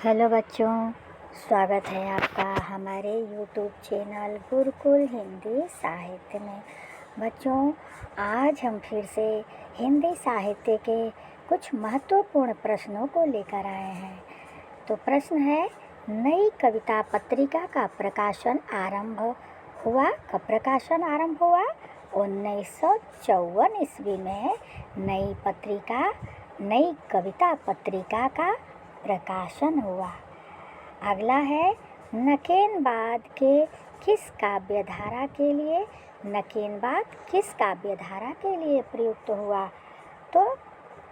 Hello बच्चों, स्वागत है आपका हमारे यूट्यूब चैनल गुरुकुल हिंदी साहित्य में। बच्चों, आज हम फिर से हिंदी साहित्य के कुछ महत्वपूर्ण प्रश्नों को लेकर आए हैं। तो प्रश्न है, नई कविता पत्रिका का प्रकाशन आरंभ हुआ। कब प्रकाशन आरंभ हुआ? 1954 ईस्वी में नई कविता पत्रिका का प्रकाशन हुआ। अगला है, नकेनबाद के किस काव्यधारा के लिए प्रयुक्त हुआ? तो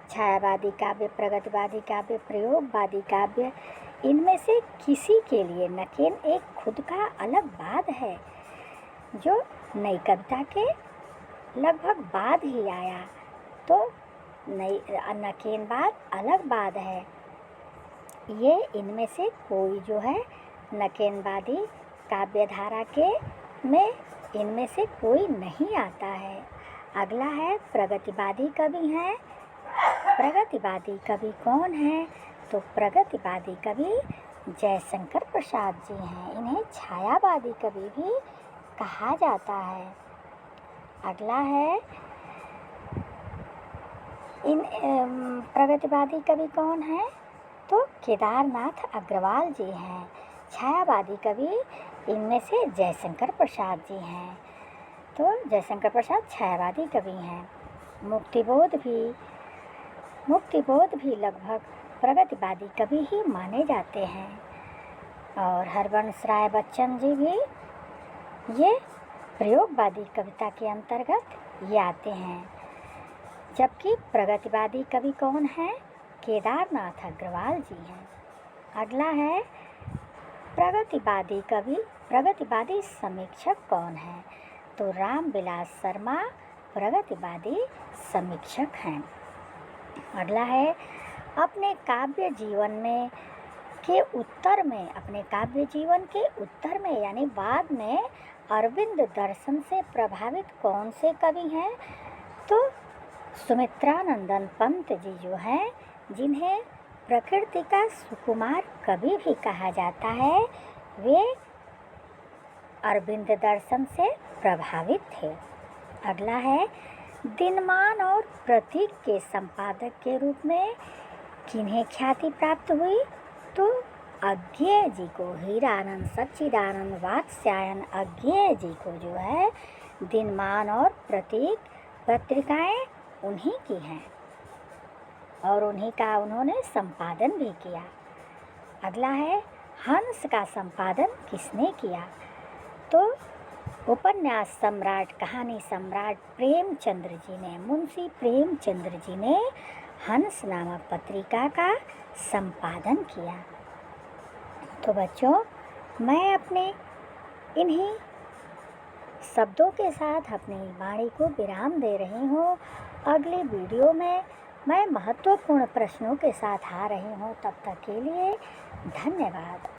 छायावादी काव्य, प्रगतिवादी काव्य, प्रयोगवादी काव्य, इनमें से किसी के लिए नकेन एक खुद का अलग बाद है जो नई कविता के लगभग बाद ही आया। तो नकेनबाद अलग बाद है। ये इनमें से कोई जो है नकेनबादी काव्यधारा के में इनमें से कोई नहीं आता है। अगला है, प्रगतिवादी कवि हैं। प्रगतिवादी कवि कौन हैं? तो प्रगतिवादी कवि जयशंकर प्रसाद जी हैं। इन्हें छायावादी कवि भी कहा जाता है। अगला है, प्रगतिवादी कवि कौन हैं? तो केदारनाथ अग्रवाल जी हैं। छायावादी कवि इनमें से जयशंकर प्रसाद जी हैं। तो जयशंकर प्रसाद छायावादी कवि हैं। मुक्तिबोध भी लगभग प्रगतिवादी कवि ही माने जाते हैं। और हरवंश राय बच्चन जी भी ये प्रयोगवादी कविता के अंतर्गत ये आते हैं। जबकि प्रगतिवादी कवि कौन हैं? केदारनाथ अग्रवाल जी हैं। अगला है, प्रगतिवादी समीक्षक कौन हैं? तो रामविलास शर्मा प्रगतिवादी समीक्षक हैं। अगला है, अपने काव्य जीवन के उत्तर में यानी बाद में अरविंद दर्शन से प्रभावित कौन से कवि हैं? तो सुमित्रानंदन पंत जी जो हैं, जिन्हें प्रकृति का सुकुमार कवि भी कहा जाता है, वे अरविंद दर्शन से प्रभावित थे। अगला है, दिनमान और प्रतीक के संपादक के रूप में किन्हें ख्याति प्राप्त हुई? तो अज्ञेय जी को, हीरानंद सच्चिदानंद वात्स्यायन अज्ञेय जी को जो है दिनमान और प्रतीक पत्रिकाएं उन्हीं की हैं और उन्हीं का उन्होंने संपादन भी किया। अगला है, हंस का संपादन किसने किया? तो उपन्यास सम्राट, कहानी सम्राट प्रेमचंद्र जी ने, मुंशी प्रेमचंद्र जी ने हंस नामक पत्रिका का संपादन किया। तो बच्चों, मैं अपने इन्हीं शब्दों के साथ अपनी वाणी को विराम दे रही हूँ। अगली वीडियो में मैं महत्वपूर्ण प्रश्नों के साथ आ रही हूँ। तब तक के लिए धन्यवाद।